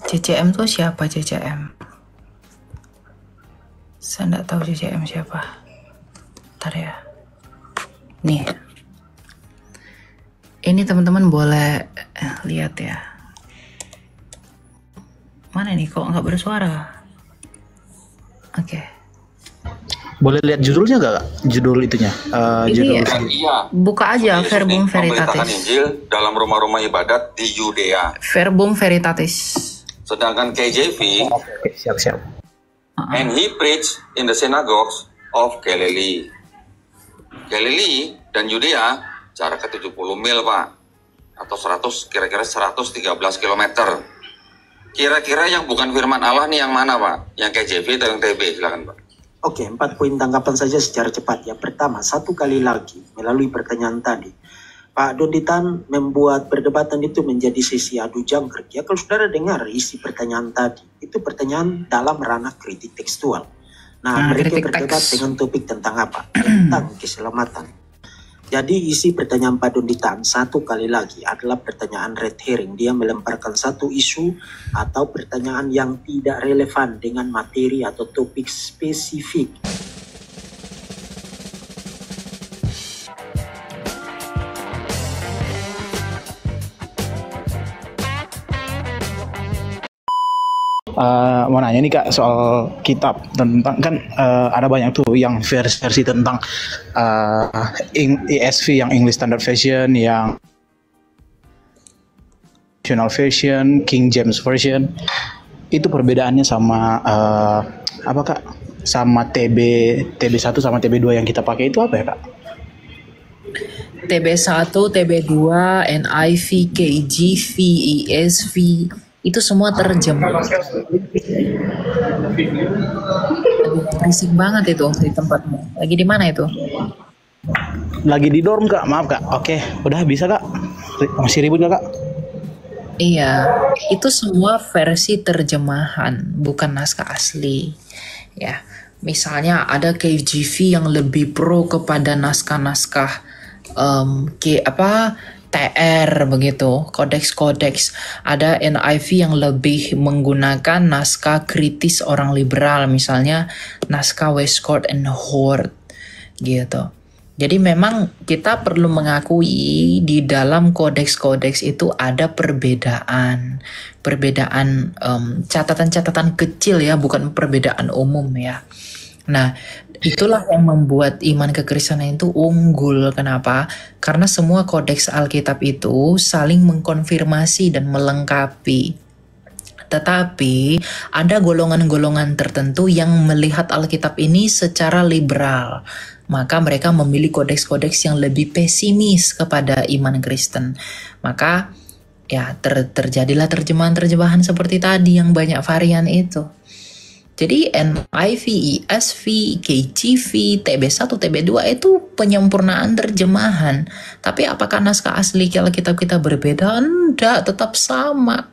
CCM tuh siapa CCM? Saya nggak tahu CCM siapa. Ntar ya. Nih. Ini teman-teman boleh lihat ya. Mana nih kok nggak bersuara? Oke. Boleh lihat judulnya gak? Judul itunya. Ini Judul buka aja Verbum Memberitakan Veritatis. Injil dalam rumah-rumah ibadat di Yudea. Verbum Veritatis. Sedangkan KJV, Oke, siap-siap. and he preached in the synagogues of Galilee. Galilee dan Yudea jaraknya 70 mil, Pak. Atau kira-kira 113 km. Kira-kira yang bukan firman Allah nih yang mana, Pak? Yang KJV atau yang TB? Silakan, Pak. Oke, 4 poin tanggapan saja secara cepat. Yang pertama, satu kali lagi melalui pertanyaan tadi, Pak Donditan membuat perdebatan itu menjadi sesi adu jangkrik. Ya, kalau saudara dengar isi pertanyaan tadi, itu pertanyaan dalam ranah kritik tekstual. Nah, mereka berdebat dengan topik tentang apa? Tentang keselamatan. Jadi isi pertanyaan Pak Donditan satu kali lagi adalah pertanyaan red herring. Dia melemparkan satu isu atau pertanyaan yang tidak relevan dengan materi atau topik spesifik. Mau nanya nih Kak soal kitab tentang kan ada banyak tuh yang versi tentang ESV yang English Standard Version, yang National Version, King James Version. Itu perbedaannya sama apa Kak? Sama TB1 sama TB2 yang kita pakai itu apa ya Kak? TB1, TB2, NIV, KJV, ESV itu semua terjemah. Berisik banget itu di tempatmu. Lagi di mana itu? Lagi di dorm Kak, maaf Kak. Oke, udah bisa Kak. Masih ribut gak Kak? Iya, itu semua versi terjemahan, bukan naskah asli. Ya, misalnya ada KJV yang lebih pro kepada naskah-naskah TR begitu, kodeks-kodeks. Ada NIV yang lebih menggunakan naskah kritis orang liberal, misalnya naskah Westcott and Hort gitu. Jadi memang kita perlu mengakui di dalam kodeks-kodeks itu ada perbedaan catatan-catatan kecil ya, bukan perbedaan umum ya. Nah, itulah yang membuat iman kekristenan itu unggul. Kenapa? Karena semua kodeks Alkitab itu saling mengkonfirmasi dan melengkapi. Tetapi ada golongan-golongan tertentu yang melihat Alkitab ini secara liberal. Maka mereka memilih kodeks-kodeks yang lebih pesimis kepada iman Kristen. Maka ya terjadilah terjemahan-terjemahan seperti tadi yang banyak varian itu. Jadi NIV, ESV, KJV, TB1, TB2 itu penyempurnaan terjemahan. Tapi apakah naskah asli Alkitab kita berbeda? Enggak, tetap sama.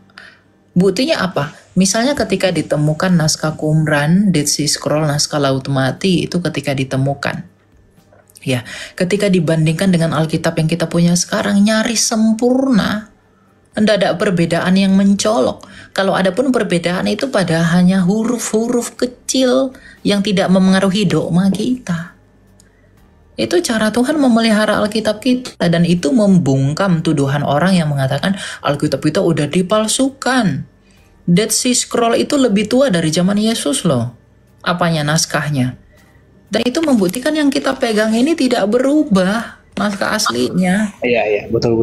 Buktinya apa? Misalnya ketika ditemukan naskah Qumran, Dead Sea Scroll, naskah Laut Mati itu ketika ditemukan. Ya, ketika dibandingkan dengan Alkitab yang kita punya sekarang nyaris sempurna. Tidak ada perbedaan yang mencolok. Kalau ada pun perbedaan itu pada hanya huruf-huruf kecil yang tidak memengaruhi dogma kita. Itu cara Tuhan memelihara Alkitab kita, dan itu membungkam tuduhan orang yang mengatakan Alkitab kita udah dipalsukan. Dead Sea Scroll itu lebih tua dari zaman Yesus loh. Apanya naskahnya? Dan itu membuktikan yang kita pegang ini tidak berubah. Naskah aslinya. Iya, betul.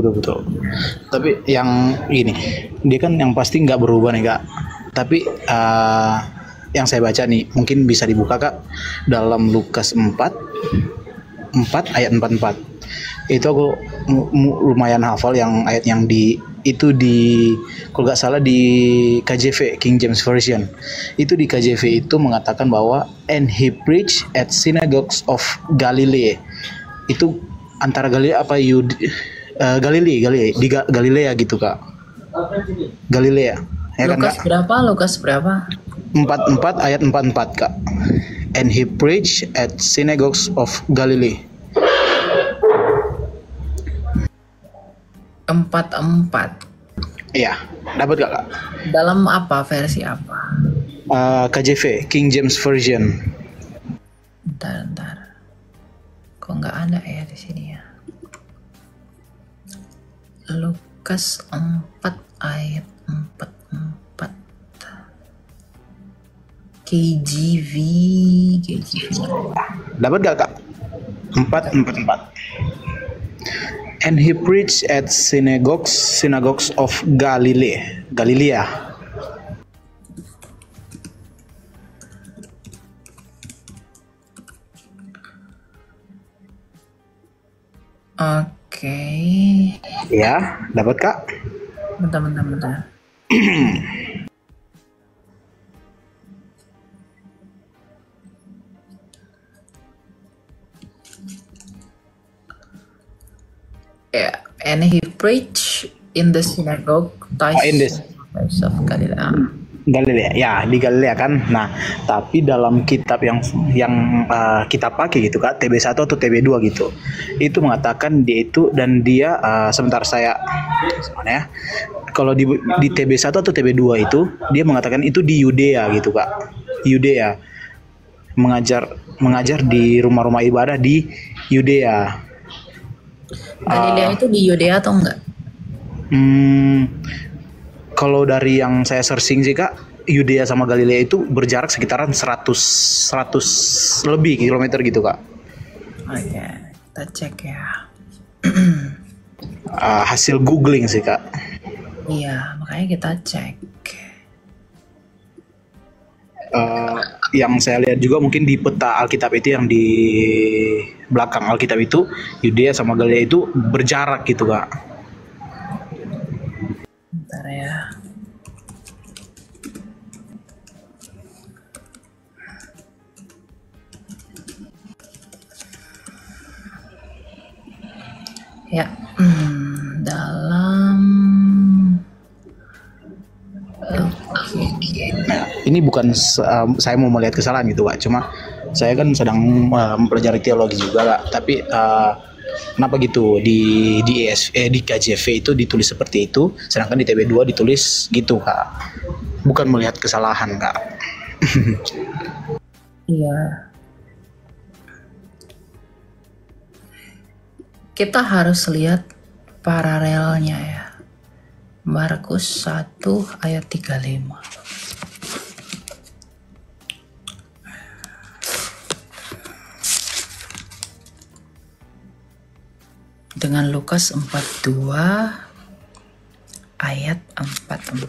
Tapi yang ini, dia kan yang pasti nggak berubah nih Kak. Tapi yang saya baca nih, mungkin bisa dibuka Kak, dalam Lukas 4 ayat 44. Itu aku lumayan hafal yang ayat yang kalau nggak salah di KJV, King James Version. Itu di KJV itu mengatakan bahwa and he preached at synagogues of Galilee. Itu antara Galilea apa Galilea di Galilea gitu Kak. Galilea. Ya Lukas kan, berapa? Lukas berapa? 44 ayat 44 Kak. And he preached at synagogues of Galilee. 44. Iya, dapat gak kak? Dalam apa? Versi apa? KJV, King James Version. Bentar. Kok nggak ada ya di sini ya? Lukas 4 ayat 44. KJV. Dapat gak kak? 444. And he preached at synagogues of Galilea. Oke. Ya, dapat kak? Bentar. Yeah, and he preached in the synagogue In this of Galilee. Galilea, ya di Galilea kan. Nah, tapi dalam kitab yang kita pakai gitu kak, TB1 atau TB2 gitu, itu mengatakan dia itu dan dia sebentar saya mana ya? Kalau di TB1 atau TB2 itu dia mengatakan itu di Yudea gitu kak, Yudea, mengajar di rumah-rumah ibadah di Yudea. Galilea itu di Yudea atau enggak? Kalau dari yang saya searching sih kak, Yudea sama Galilea itu berjarak sekitaran 100 lebih kilometer gitu kak. Oke, kita cek ya. Hasil googling sih kak. Iya, makanya kita cek. Yang saya lihat juga mungkin di peta Alkitab itu yang di belakang Alkitab itu Yudea sama Galilea itu berjarak gitu kak. Bentar ya. Ya, dalam Ini bukan saya mau melihat kesalahan gitu kak, cuma saya kan sedang mempelajari teologi juga kak. Tapi kenapa gitu di KJV itu ditulis seperti itu, sedangkan di TB2 ditulis gitu kak? Bukan melihat kesalahan kak. Iya. Kita harus lihat paralelnya ya. Markus 1 ayat 35. Dengan Lukas 42 ayat 44.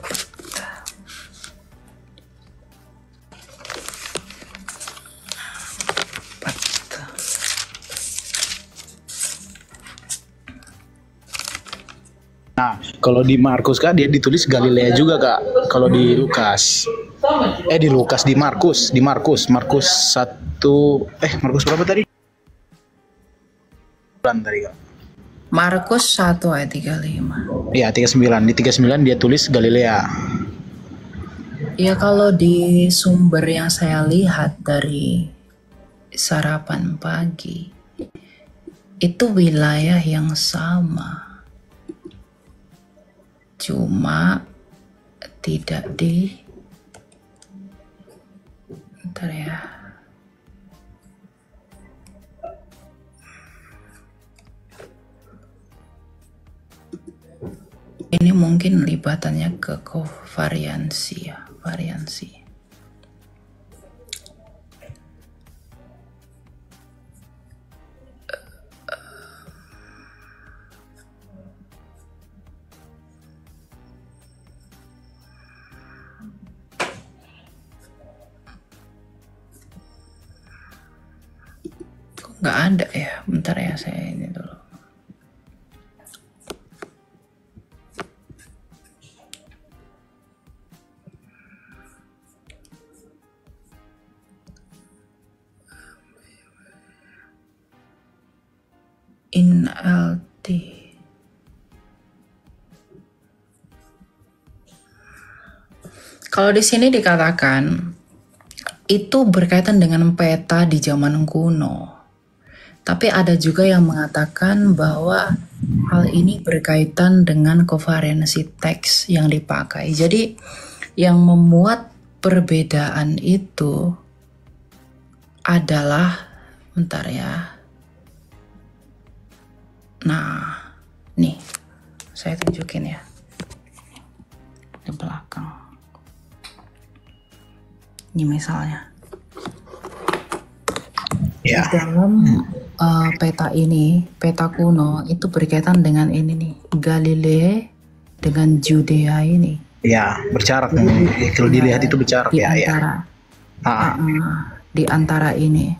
Nah, kalau di Markus kak dia ditulis Galilea juga kak. Kalau di Lukas, di Markus 1, Markus berapa tadi? Tadi kak. Markus 1 ayat 35. Iya 39. Di 39 dia tulis Galilea. Ya kalau di sumber yang saya lihat dari sarapan pagi, itu wilayah yang sama. Cuma tidak di... Bentar ya. Ini mungkin libatannya ke kovariansi ya, variansi. Kok nggak ada ya? Bentar ya, saya ini dulu. NLT. Kalau di sini dikatakan itu berkaitan dengan peta di zaman kuno. Tapi ada juga yang mengatakan bahwa hal ini berkaitan dengan covariansi teks yang dipakai. Jadi yang memuat perbedaan itu adalah, bentar ya. Nah, nih saya tunjukin ya di belakang. Ini misalnya. Ya. Di dalam peta ini, peta kuno itu berkaitan dengan ini nih, Galilea dengan Judea ini. Ya, berjarak. Kalau dilihat itu berjarak Di ya. antara, Ah, di antara ini.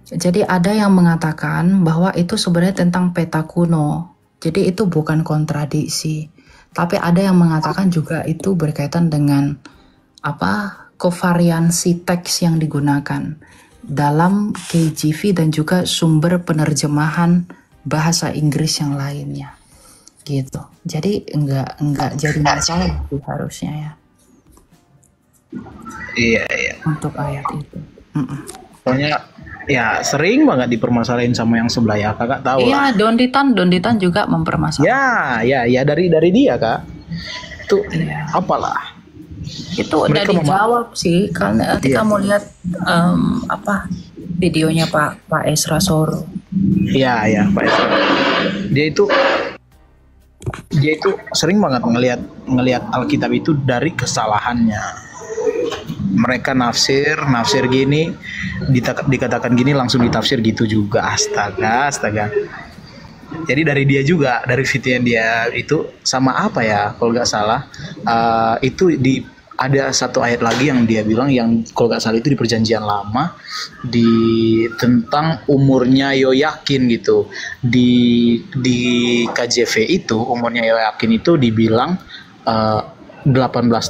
Jadi ada yang mengatakan bahwa itu sebenarnya tentang peta kuno. Jadi itu bukan kontradiksi. Tapi ada yang mengatakan juga itu berkaitan dengan covariansi teks yang digunakan dalam KJV dan juga sumber penerjemahan bahasa Inggris yang lainnya. Gitu. Jadi enggak jadi masalah sih harusnya ya iya. untuk ayat itu. Soalnya ya sering banget dipermasalahin sama yang sebelah ya, kakak tahu lah. Iya, Donditan juga mempermasalahkan. Ya dari dia kak. Itu Iya. apalah. Itu udah Mereka dijawab sih, karena nanti Iya. kamu lihat videonya Pak Esra Soro. Iya Pak Esra. Dia itu sering banget ngelihat Alkitab itu dari kesalahannya. Mereka nafsir gini, dikatakan gini langsung ditafsir gitu juga. Astaga. Jadi dari dia juga, dari video dia itu sama apa ya kalau nggak salah, itu ada satu ayat lagi yang dia bilang, yang kalau nggak salah itu di Perjanjian Lama, tentang umurnya Yoyakin gitu. Di KJV itu umurnya Yoyakin itu dibilang 18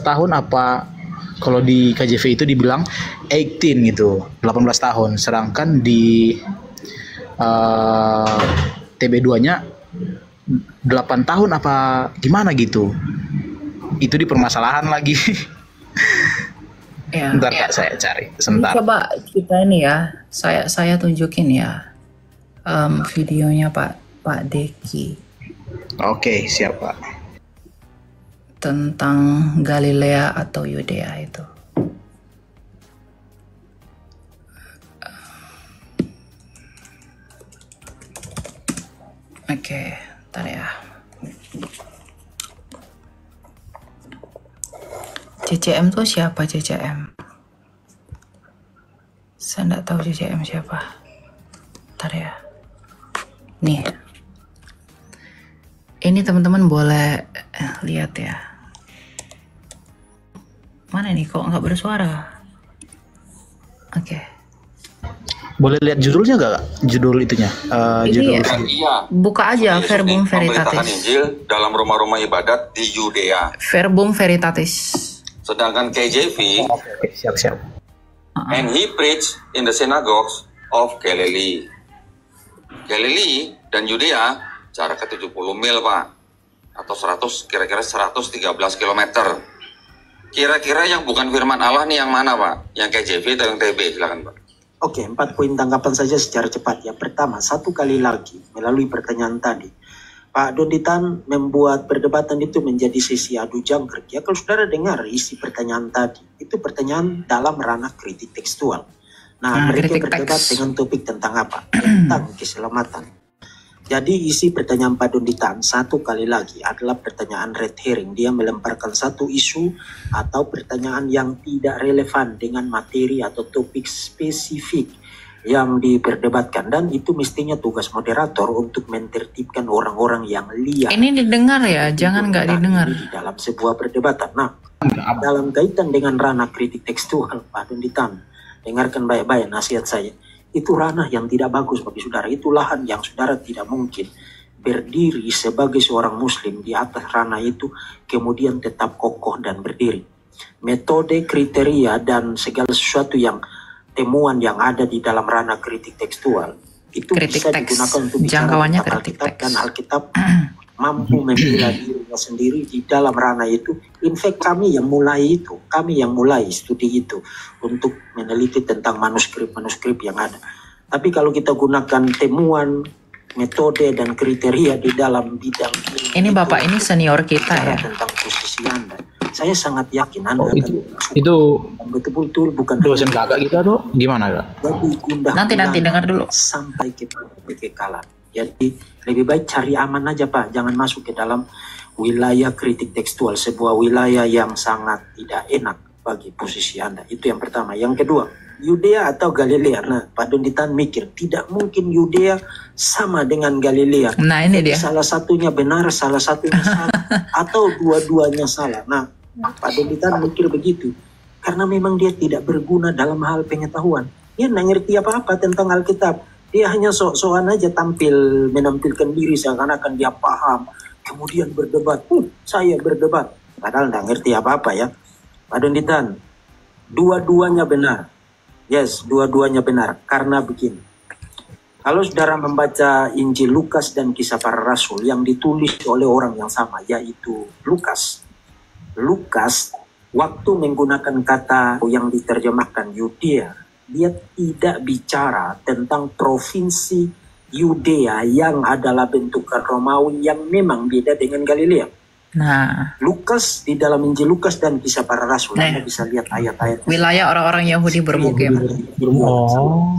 tahun apa, kalau di KJV itu dibilang 18 gitu, 18 tahun. Sedangkan di TB2-nya 8 tahun apa gimana gitu. Itu dipermasalahan lagi. Ya. Bentar Kak, saya cari Ini sebentar. coba kita ini ya, saya tunjukin ya videonya Pak Deki Oke, siap Pak. tentang Galilea atau Yudea itu. Oke, ntar ya. CCM tuh siapa CCM? Saya nggak tahu CCM siapa. Ntar ya. Nih. Ini teman-teman boleh lihat ya. Mana nih kok nggak bersuara? Oke. Boleh lihat judulnya nggak Kak? Judul itunya. Ini Judul. ya. Iya. Buka aja Yesus Verbum memberitakan Veritatis. Injil dalam rumah-rumah ibadat di Yudea. Verbum Veritatis. Sedangkan KJV, Oke, siap. and he preached in the synagogues of Galilee. Galilee dan Yudea jaraknya 70 mil, Pak. Atau kira-kira 113 km. Kira-kira yang bukan firman Allah nih yang mana, Pak? Yang KJV atau yang TB? Silakan, Pak. Oke, 4 poin tanggapan saja secara cepat. Yang pertama, satu kali lagi melalui pertanyaan tadi, Pak Donditan membuat perdebatan itu menjadi sesi adu jangkrik. Ya, kalau saudara dengar isi pertanyaan tadi, itu pertanyaan dalam ranah kritik tekstual. Nah, mereka kritik berdebat teks. dengan topik tentang apa? Tentang keselamatan. Jadi isi pertanyaan Pak Donditan satu kali lagi adalah pertanyaan red herring. Dia melemparkan satu isu atau pertanyaan yang tidak relevan dengan materi atau topik spesifik yang diperdebatkan. Dan itu mestinya tugas moderator untuk mentertibkan orang-orang yang liar. Ini didengar ya, jangan nggak didengar. Di dalam sebuah perdebatan. Nah, dalam kaitan dengan ranah kritik tekstual, Pak Donditan, dengarkan baik-baik nasihat saya. Itu ranah yang tidak bagus bagi saudara. Itu lahan yang saudara tidak mungkin berdiri sebagai seorang muslim di atas ranah itu, kemudian tetap kokoh dan berdiri. Metode, kriteria, dan segala sesuatu yang temuan yang ada di dalam ranah kritik tekstual itu Kritik bisa teks. digunakan untuk bicara Jangkauannya tentang kritik Alkitab, teks. dan Alkitab mampu membela dirinya sendiri di dalam ranah itu. In fact, kami yang mulai studi itu untuk meneliti tentang manuskrip-manuskrip yang ada. Tapi kalau kita gunakan temuan, metode dan kriteria di dalam bidang Ini Bapak ini senior kita ya. tentang posisi Anda, saya sangat yakin Anda akan itu betul-betul bukan dosen kakak kita tuh gimana kak? jadi gundah Nanti dengar dulu. sampai kepada kekekalan. Jadi lebih baik cari aman aja Pak, jangan masuk ke dalam wilayah kritik tekstual, sebuah wilayah yang sangat tidak enak bagi posisi Anda. Itu yang pertama. Yang kedua, Yudea atau Galilea. Nah, Pak Donditan mikir, tidak mungkin Yudea sama dengan Galilea. Nah ini Jadi dia. salah satunya benar, salah satunya salah, atau dua-duanya salah. Nah, Pak Donditan mikir begitu, karena memang dia tidak berguna dalam hal pengetahuan. Dia nggak ngerti apa-apa tentang Alkitab. Dia hanya sok-sokan aja menampilkan diri seakan-akan dia paham. Kemudian berdebat, saya berdebat. Padahal nggak ngerti apa-apa ya. Pak Donditan, dua-duanya benar. Yes, dua-duanya benar. Karena begini, kalau saudara membaca Injil Lukas dan Kisah Para Rasul yang ditulis oleh orang yang sama, yaitu Lukas. Lukas, waktu menggunakan kata yang diterjemahkan Yudea, dia tidak bicara tentang provinsi Yudea yang adalah bentukan Romawi yang memang beda dengan Galilea. Nah, Lukas, di dalam Injil Lukas dan Kisah Para Rasul, Anda bisa lihat ayat-ayat wilayah orang-orang Yahudi bermukim. Oh,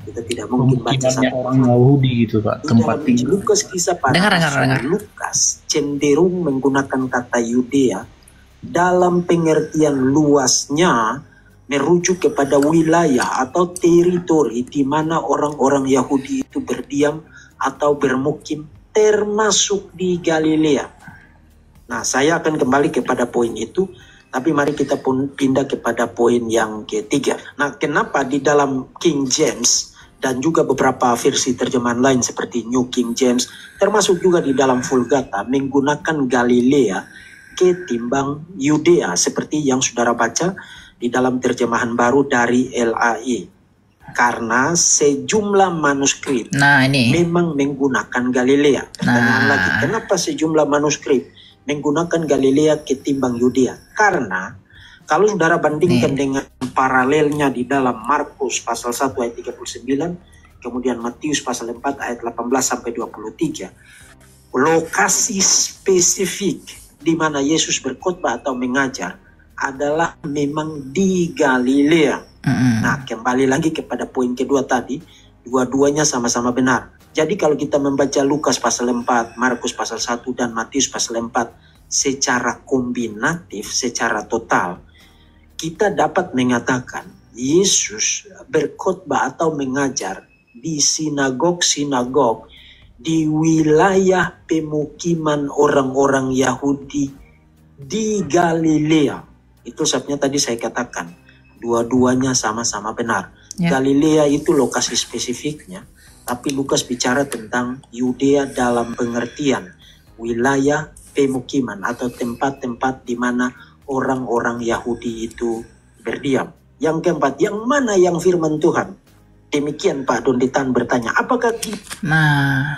kita tidak mungkin baca pemukimannya satu. orang Yahudi gitu kak, Di tempat dalam Injil tinggal. Lukas Kisah Para Dengar. Rasul, Lukas cenderung menggunakan kata Yudea dalam pengertian luasnya merujuk kepada wilayah atau teritori di mana orang-orang Yahudi itu berdiam atau bermukim, termasuk di Galilea. Nah, saya akan kembali kepada poin itu, tapi mari kita pun pindah kepada poin yang ketiga. Nah, kenapa di dalam King James dan juga beberapa versi terjemahan lain seperti New King James, termasuk juga di dalam Vulgata, menggunakan Galilea ketimbang Yudea, seperti yang saudara baca di dalam terjemahan baru dari LAI. Karena sejumlah manuskrip Nah ini. memang menggunakan Galilea. Pertanyaan Nah. lagi, kenapa sejumlah manuskrip menggunakan Galilea ketimbang Yudea? Karena kalau saudara bandingkan dengan paralelnya di dalam Markus pasal 1 ayat 39, kemudian Matius pasal 4 ayat 18 sampai 23, lokasi spesifik di mana Yesus berkhotbah atau mengajar adalah memang di Galilea. Nah, kembali lagi kepada poin kedua tadi, dua-duanya sama-sama benar. Jadi kalau kita membaca Lukas pasal 4, Markus pasal 1, dan Matius pasal 4 secara kombinatif, secara total, kita dapat mengatakan Yesus berkhotbah atau mengajar di sinagog-sinagog di wilayah pemukiman orang-orang Yahudi di Galilea. Itu sebabnya tadi saya katakan, dua-duanya sama-sama benar. Ya. Galilea itu lokasi spesifiknya, tapi Lukas bicara tentang Yudea dalam pengertian wilayah pemukiman atau tempat-tempat di mana orang-orang Yahudi itu berdiam. Yang keempat, yang mana yang firman Tuhan? Demikian Pak Donditan bertanya, apakah kita... Nah,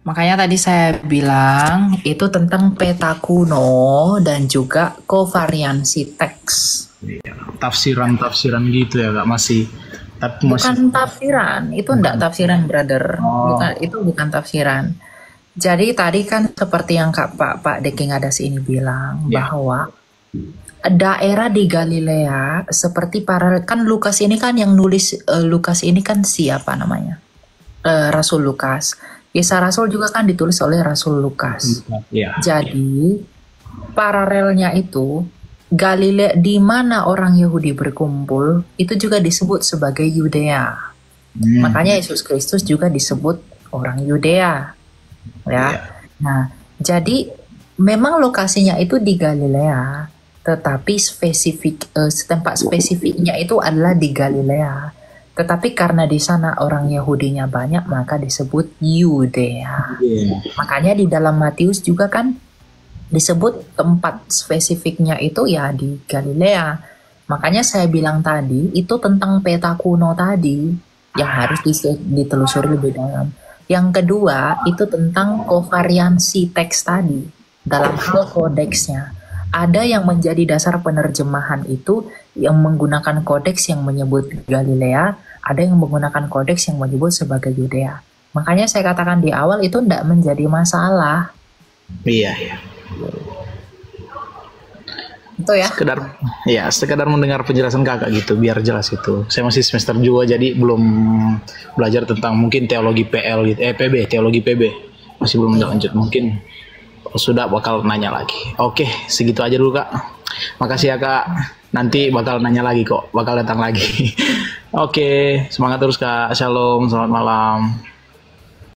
makanya tadi saya bilang itu tentang peta kuno dan juga kovariansi teks. Tafsiran gitu ya kak, masih tapi masih Bukan tafsiran, itu enggak tafsiran, brother. Bukan tafsiran. Jadi tadi kan seperti yang Pak Deki Ngadas ini bilang bahwa daerah di Galilea seperti kan Lukas ini kan yang nulis, Lukas ini kan siapa namanya? Rasul Lukas. Kisah Rasul juga kan ditulis oleh Rasul Lukas. ya. Jadi paralelnya itu Galilea di mana orang Yahudi berkumpul itu juga disebut sebagai Yudea. Makanya Yesus Kristus juga disebut orang Yudea. Ya. Nah, jadi memang lokasinya itu di Galilea, tetapi tempat spesifiknya itu adalah di Galilea. Tetapi karena di sana orang Yahudinya banyak, maka disebut Yudea. Makanya di dalam Matius juga kan disebut tempat spesifiknya itu ya di Galilea. Makanya saya bilang tadi itu tentang peta kuno tadi yang harus ditelusuri lebih dalam. Yang kedua itu tentang kovariansi teks tadi dalam hal kodeksnya. Ada yang menjadi dasar penerjemahan itu yang menggunakan kodeks yang menyebut Galilea, ada yang menggunakan kodeks yang menyebut sebagai Yudea. Makanya saya katakan di awal itu tidak menjadi masalah. Iya, iya. Itu ya. Sekedar mendengar penjelasan kakak gitu, biar jelas itu. Saya masih semester 2 jadi belum belajar tentang mungkin teologi PL gitu, PB, teologi PB. Masih belum lanjut, mungkin sudah bakal nanya lagi. Oke, segitu aja dulu kak. Makasih ya kak. Nanti bakal nanya lagi kok, bakal datang lagi. Oke, semangat terus kak. Shalom, selamat malam.